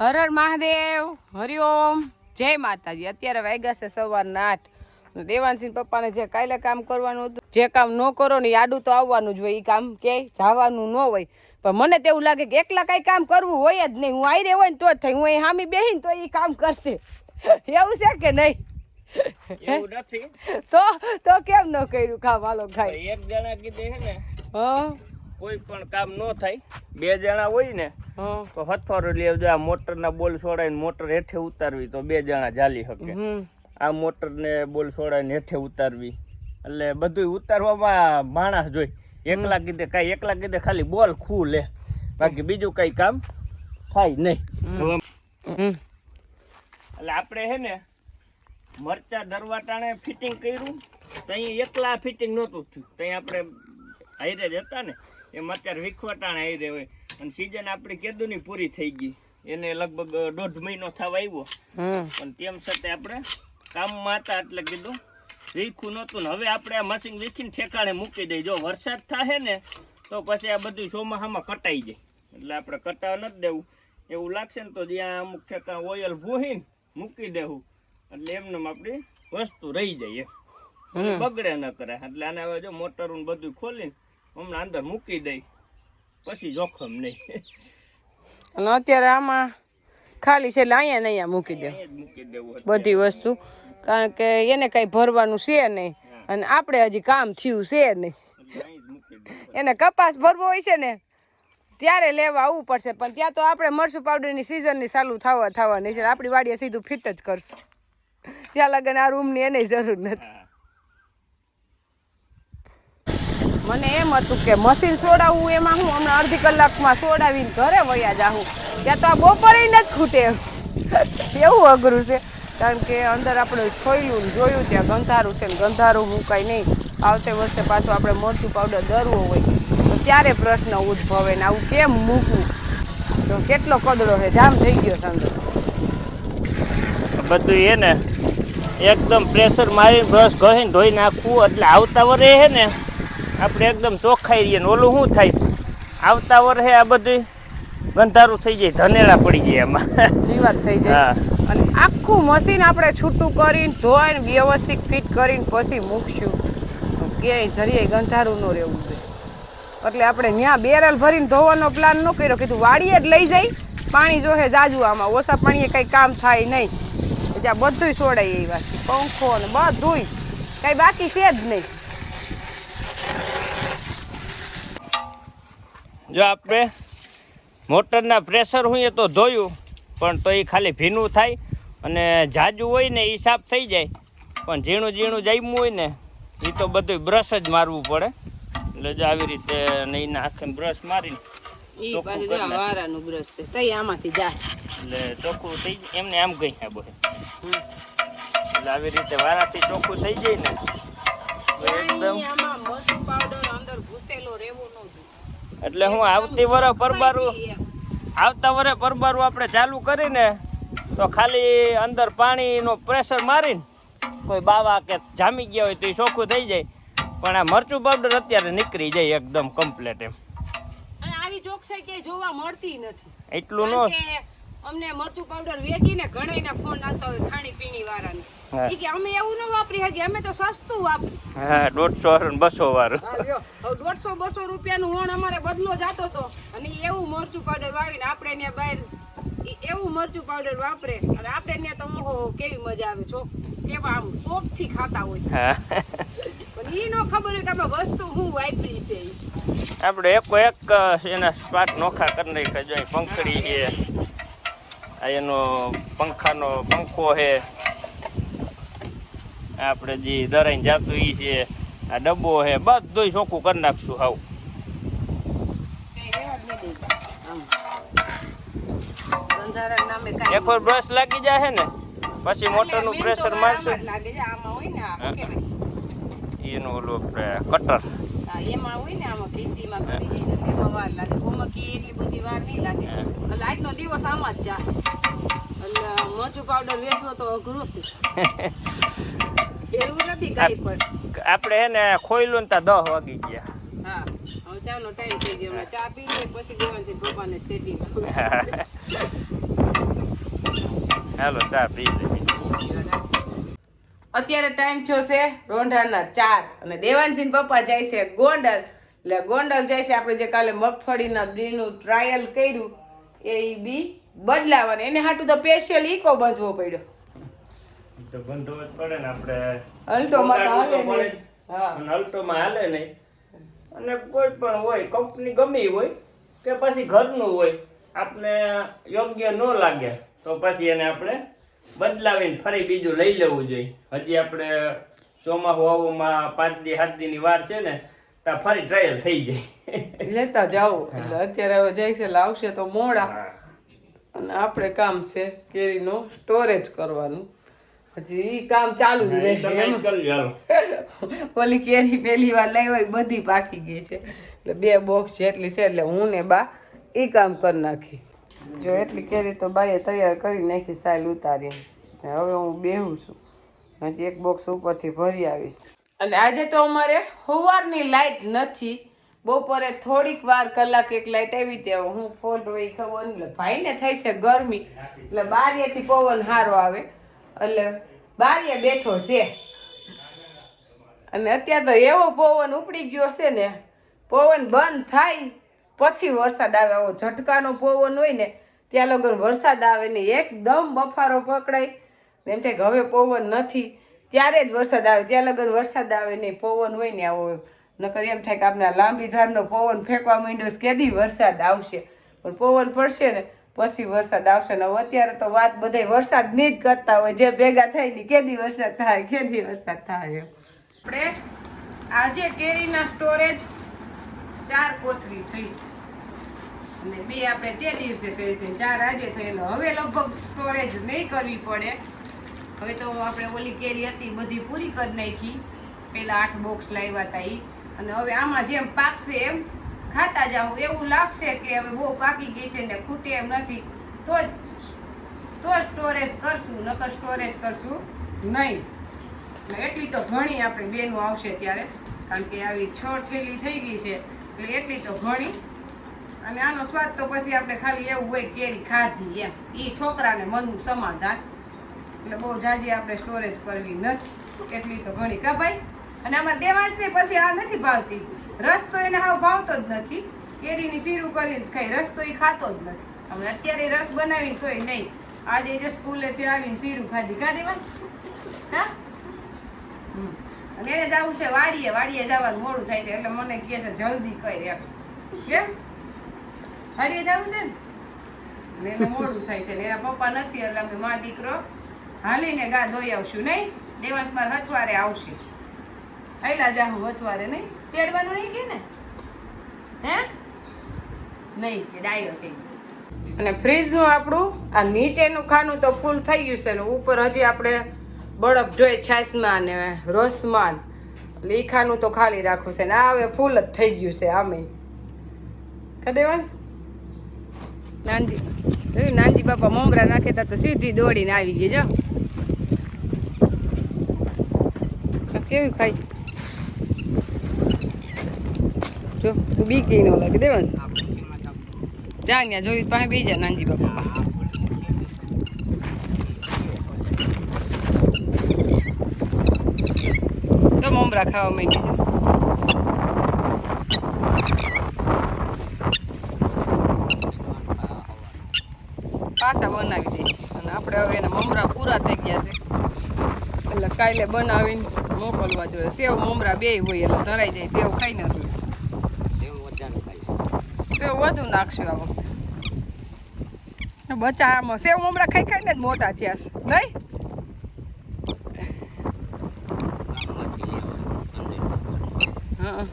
હર હર મહાદેવ, હરિઓમ, જય માતાજી। અત્યારે વાગ્યા છે સવારના 8। દેવાંશી પપ્પાને જે કાલે કામ કરવાનું હતું, જે કામ ન કરો ને આડું તો આવવાનું જ હોય, એ કામ ક્યાંય જવાનું ન હોય। પણ મને તો એવું લાગે કે એકલા કઈ કામ કરવું હોય જ નહીં। હું આયરે હોય ને તો જ થાય, હું અહીં હામી બેહીને તો એ કામ કરશે। એવું છે કે નહીં? એવું નથી તો કેમ ન કર્યું કામ? હાલો ખાઈ એક જણા કીધે હે ને હા કોઈ પણ કામ ન થાય, બે જણા હોય ને તો હથવારો લઈ આવજો। આ મોટર ના બોલ છોડાઈને મોટર હેઠે ઉતારવી તો બે જણા ચાલી શકે। આ મોટર ને બોલ છોડાઈને હેઠે ઉતારવી એટલે બધું ઉતારવામાં માણસ જોઈ। એકલા કીધે કઈ એકલા કીધે ખાલી બોલ ખુ લે, બાકી બીજું કઈ કામ થાય નહીં। એટલે આપણે હે ને મરચા દરવાટાણે ફિટિંગ કર્યું તો અહીં એકલા ફિટિંગ નહોતું થયું, તો આપણે હાઈરે જ હતા ને, એમ અત્યારે વિખવટાણે હાઈરે હોય અને સિઝન આપણી કેદુની પૂરી થઈ ગઈ, એને લગભગ 1.5 મહિનો થવા આવ્યો, પણ તેમ છતાં આપણે કામમાં હતા એટલે કીધું વીખું નહોતું ને હવે આપણે આ મશીન વીખીને ઠેકાણે મૂકી દઈએ। જો વરસાદ થાય ને તો પછી આ બધું ચોમાસામાં કટાઈ જાય, એટલે આપણે કટાવા નથી દેવું। એવું લાગશે ને તો જ્યાં અમુક ઠેકાણે ઓઇલ ભૂહીને મૂકી દેવું, એટલે એમને આપણી વસ્તુ રહી જાય, બગડે ન કરે। એટલે આને હવે જો મોટરું બધું ખોલીને હમણાં અંદર મૂકી દઈ, પછી જોખમ નહીં। અને અત્યારે આમાં ખાલી છે એટલે અહીંયા ને અહીંયા મૂકી દેવું બધી વસ્તુ, કારણ કે એને કઈ ભરવાનું છે નહીં અને આપણે હજી કામ થયું છે નહીં। એને કપાસ ભરવો હોય છે ને ત્યારે લેવા આવવું પડશે, પણ ત્યાં તો આપણે મરચું પાવડરની સિઝનની ચાલુ થવાની છે, આપણી વાડીએ સીધું ફિટ જ કરશું। ત્યાં લગન આ રૂમની એને જરૂર નથી। મને એમ હતું કે મશીન સોડાવવું એમાં હું હમણાં અડધી કલાકમાં સોડાવીને ઘરે વયા જાઉં, ત્યાં તો આ બપોરે નથી ખૂટે, એવું અઘરું છે। કારણ કે અંદર આપણે ખોયલું જોયું ત્યાં ગંધારું છે ને ગંધારું મુકાય નહીં, આવતે વર્ષે પાછું આપણે મરચું પાવડર દરવો હોય તો ત્યારે પ્રશ્ન ઉદ્ભવે ને આવું કેમ મૂકવું, તો કેટલો કદડો છે, જામ થઈ ગયો છે અંદર બધું એ ને એકદમ પ્રેશર મારી બ્રશ ઘસીને ધોઈ નાખવું, એટલે આવતા વરે હે ને આપણે એકદમ ચોખ્ખાઈ રહીએ ને ઓલું શું થાય આવતા વર્ષે આ બધું ગંધારું થઈ જાય, ધનેડા પડી જાય એમાં, જીવાત થઈ જાય। અને આખું મશીન આપણે છૂટું કરીને ધોઈને વ્યવસ્થિત ફિટ કરીને પછી મૂકશું, ક્યાંય જરીએ ગંધારું ન રહેવું જોઈએ। એટલે આપણે ત્યાં બેરલ ભરીને ધોવાનો પ્લાન ન કર્યો, કીધું વાડીએ જ લઈ જાય, પાણી જોહે જાજુ, આમાં ઓછા પાણીએ કંઈ કામ થાય નહીં, જ્યાં બધુંય છોડાય એ વાત, પંખો ને બધુંય કંઈ બાકી છે જ નહીં। જો આપણે મોટરના પ્રેશર હોય તો ધોયું, પણ તો એ ખાલી ભીનું થાય અને જાજુ હોય ને એ સાફ થઈ જાય, પણ ઝીણું ઝીણું જામ્યું હોય ને એ તો બધું બ્રશ જ મારવું પડે। એટલે જો આવી રીતે નહીં આખે બ્રશ મારીને વારાનું બ્રશ છે તઈ આમાંથી જાય એટલે ચોખ્ખું થઈ જાય, એમને આમ ગઈ હે બોલે, એટલે આવી રીતે વારાથી ચોખ્ખું થઈ જાય ને તો એકદમ મરચું પાવડર અંદર ઘૂસેલો રહેવો ન જોઈએ। એટલે હું આવતા વરે પરબારું આપણે ચાલુ કરીને તો ખાલી અંદર પાણીનો પ્રેશર મારીને કોઈ બાવા કે જામી ગયા હોય તો એ ચોખ્ખું થઈ જાય, પણ આ મરચું પાવડર અત્યારે નીકળી જાય એકદમ કમ્પ્લીટ એમ। અને આવી ચોકસાઈ ક્યાંય જોવા મળતી નથી, એટલું નો અમને મરચું પાવડર વેચીને ઘણા ફોન આવતા હોય ખાણી પીણી વાળાને, કે અમે એવું ન વાપરી શકીએ, અમે તો સસ્તું વાપરી। હા 150 200 વાળું, 150-200 રૂપિયાનું હોણ અમારે બદલો જાતો હતો, અને એવું મરચું પાવડર વાવીને આપણે ત્યાં બહાર એવું મરચું પાવડર વાપરે, અને આપણે ત્યાં તો ઓહો કેવી મજા આવે છો, કેવા આમ શોખથી ખાતા હોય, પણ એ ન ખબર હોય કે આપણે વસ્તુ હું વાપરી છે। આપણે એક એના સ્પાટ નોખા કરી નાખ્યા, જો પંખડી છે, આ એનો પંખાનો પંખો છે, આપણે જે દરાઈને જાતું એ છે, આ ડબ્બો છે, બધું ચોખ્ખું કરી નાખશું હાવ। એક વાર બ્રશ લાગી જાય ને પછી મોટરનું પ્રેશર મારશું, એનું ઓલું કટર એમાં હોય ને આમાં ખીસીમાં કરી જાય ને એમાં વાર લાગે, ઓમાં કે એટલી બધી વાર નહીં લાગે, એટલે આજનો દિવસ આમાં જ જાય। એટલે મરચું પાવડર વેચવો તો અઘરું છે, એવું નથી કઈ પણ આપણે હે ને ખોઈલું ને ત્યાં 10 વાગી ગયા। હા હવે ચાનો ટાઈમ થઈ ગયો, ચા પી લે પછી દેવાંશી પપ્પાને સેટિંગ હાલો ચા પી લઈએ. અત્યારે ટાઈમ થયો છે રોંઢાના 4 અને દેવાનસિંહ પપ્પા જાય છે ગોંડલ. એટલે ગોંડલ જાય છે આપણે જે કાલે મગફળીના બીનું ટ્રાયલ કર્યું એ બી બદલાવાનું. એને હાટું તો સ્પેશિયલ ઈકો બાંધવો પડ્યો. તો બંધો જ પડે ને આપણે અલ્ટોમાં તો હાલે પડે નહીં. હા. અને અલ્ટોમાં હાલે નહીં. અને કોઈ પણ હોય કંપની ગમી હોય કે પછી ઘરનું હોય આપણે યોગ્ય ન લાગે તો પછી એને આપણે બદલાવીને ફરી બીજું લઈ લેવું જોઈએ. હજી આપણે ચોમાસું આવવામાં 5 દી 7 દીની વાર છે ને તો ફરી ટ્રાયલ થઈ જાય. લેતા જાઓ. એટલે અત્યારે હવે જાય છે લાવશે તો મોડા. અને આપણે કામ છે કેરીનો સ્ટોરેજ કરવાનું. હજી ઈ કામ ચાલુ જ રહે. તમે જ કરી લો, હાલો. ઓલી કેરી પહેલી વાર લાવી હોય બધી પાકી ગઈ છે. એટલે 2 બોક્સ જેટલી છે એટલે હું ને બા એ કામ કરી નાખી. જો એટલી કેરી તો બાએ તૈયાર કરી નાખી સાઈલ ઉતારીને. હવે હું બેહું છું. હજી 1 બોક્સ ઉપરથી ભરી આવીશ. અને આજે તો અમારે સવારની લાઈટ નથી. બપોરે થોડીક વાર કલાક 1 લાઈટ આવી ત્યાં હું ફોલ્ટ હોય ખબર નહીં. એટલે ભાઈને થઈ છે ગરમી એટલે બારીએથી પવન સારો આવે એટલે બારીએ બેઠો છે. અને અત્યારે તો એવો પવન ઉપડી ગયો છે ને પવન બંધ થાય પછી વરસાદ આવે. આવો ઝટકાનો પવન હોય ને ત્યાં લગન વરસાદ આવે ને એકદમ બફારો પકડાય ને એમ થાય કે હવે પવન નથી ત્યારે જ વરસાદ આવે. ત્યાં લગન વરસાદ આવે નહીં પવન હોય ને આવો નકર એમ થાય કે આપણે લાંબી ધારનો પવન ફેંકવા માંડ્યો કેદી વરસાદ આવશે. પણ પવન પડશે ને પછી વરસાદ આવશે. ને અત્યારે તો વાત બધાય વરસાદની જ કરતા હોય જે ભેગા થાય ને કેદી વરસાદ થાય કેદી વરસાદ થાય. આપણે આજે કેરીના સ્ટોરેજ 4 કોથળી થઈ છે અને 2 આપણે તે દિવસે કરી હતી 4 આજે થયેલો. હવે લગભગ સ્ટોરેજ નહીં કરવી પડે. હવે તો આપણે ઓલી કેરી હતી બધી પૂરી કરી નાખી. પેલા 8 બોક્સ લાવ્યા હતા એ. અને હવે આમાં જેમ પાકશે એમ ખાતા જાવ. એવું લાગશે કે હવે બહુ પાકી ગઈ છે ને ખૂટે એમ નથી તો સ્ટોરેજ કરશું નકર સ્ટોરેજ કરશું નહીં. એટલી તો ઘણી આપણે બેનું આવશે ત્યારે કારણ કે આવી 6 થેલી થઈ ગઈ છે એટલે એટલી તો ઘણી. અને આનો સ્વાદ તો પછી આપણે ખાલી એવું હોય કેરી ખાધી એમ એ છોકરાને મનનું સમાધાન. એટલે બહુ જાજી આપણે સ્ટોરેજ કરવી નથી. એટલી તો ઘણી કા ભાઈ. અને આમાં દેવાંશને પછી આ નથી ભાવતી. રસ તો એને હાવ ભાવતો જ નથી. કેરીની સીરું કરીને ખાઈ રસ તો એ ખાતો જ નથી. હવે અત્યારે રસ બનાવીને તોય નહીં. આજે જે સ્કૂલેથી આવીને સીરું ખાધી કા દેવાંશ. હા અને એને જવું છે વાડીએ જવાનું મોડું થાય છે એટલે મને કહે છે જલ્દી કર એમ. કેમ વાડીએ જવું છે ને એને મોડું થાય છે ને એના પપ્પા નથી એટલે અમે મા દીકરો હાલીને ગા ધોઈ આવશું નહીં. દેવાંશ માર હથવારે આવશે. આયલા જાહું હથવારે નહીં તેડવાનું નહીં કે ને હે નહીં કે ડાયો થઈ ગયો. અને ફ્રીજનું આપણું આ નીચેનું ખાનું તો ફૂલ થઈ ગયું છે ને ઉપર હજી આપણે બરફ જોઈએ છાશમાં ને રસમાં એટલે એ ખાનું તો ખાલી રાખવું છે ને આ હવે ફૂલ જ થઈ ગયું છે આમે. કદેવાંશ નાનજી બાપા મમરા નાખે તો સીધી દોડીને આવી ગઈ. જો કેવી ખાઈ જો તું બી કઈ ન લાગે દેવાંશ. જા ત્યાં જોઈ પાસે બીજા નાનજી બાપા તો મમરા ખાવા માંડી છે. પાછા બનાવી દઈએ અને આપણે હવે એના મમરા પૂરા થઈ ગયા છે એટલે કાલે બનાવીને મોકલવા જોઈએ. સેવ મમરા 2 હોય એટલે ધરાઈ જાય. સેવ ખાઈ નથી સેવ વધુ નાખશું આ વખતે. બચ્ચા આમાં સેવ મમરા ખાઈ ખાઈને જ મોટા થયા છે નહીં. હા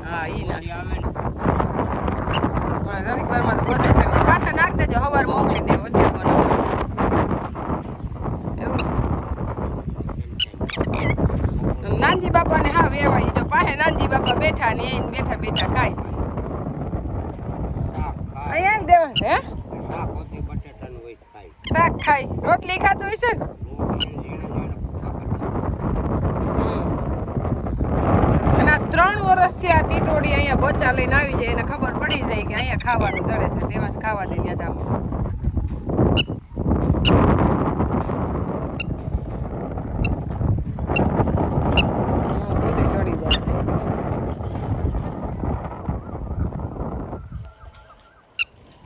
હા ઈ નાખી ઘણી વારમાં તો બધા છે પાછા નાખ દેજો. સવાર મોકલી દે વચ્ચે બનાવવાનું એવું છે. નાનજી બાપાને હા વેવાય જો પાસે નાનજી બાપા બેઠા ને એને બેઠા બેઠા ખાય. અહીંયા દેવા છે શાક ખાય રોટલી ખાતું હોય છે ને. અને આ 3 વર્ષથી આ ટીટોડી અહીંયા બચ્ચા લઈને આવી જાય એને ખબર પડી જાય કે અહીંયા ખાવાનું ચડે છે. દેવાંશ ખાવા દે ત્યાં જાવ.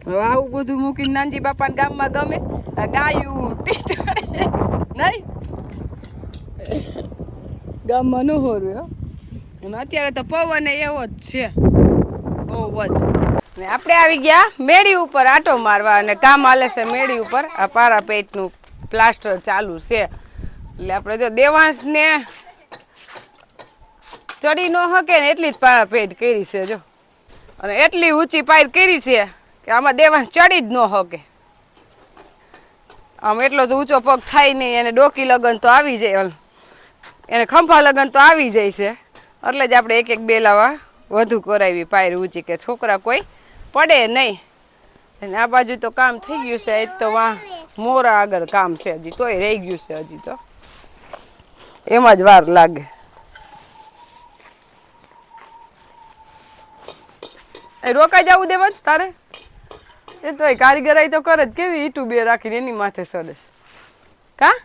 હવે આવું બધું મૂકીને નાનજી બાપાને ગામમાં ગમે આ ગાયું ટીટડે નહીં ગામમાં ન હોરું અને અત્યારે તો પવન એવો જ છે બહુ જ ને આપણે આવી ગયા મેળી ઉપર આટો મારવા અને કામ હાલે છે મેળી ઉપર આ પારા પેટનું પ્લાસ્ટર ચાલુ છે એટલે આપણે જો દેવાંશને ચડી ન શકે ને એટલી જ પારા પેટ કરી છે જો અને એટલી ઊંચી પાયર કરી છે કે આમાં દેવાંશ ચડી જ ન શકે આમ એટલો તો ઊંચો પગ થાય નહીં એને ડોકી લગન તો આવી જાય એને ખંભા લગન તો આવી જાય છે એટલે જ આપણે એક બેલાવા વધુ કરાવી પાયર ઊંચી કે છોકરા કોઈ પડે નહીં અને આ બાજુ તો કામ થઈ ગયું છે એ તો વાં મોરા આગળ કામ છે હજી તોય રહી ગયું છે હજી તો એમાં જ વાર લાગે એ રોકાઈ જવું દેવાંશ તારે એ તો કારીગરાઈ તો કરે જ કેવી ઈટું બે રાખીને એની માથે સડે કા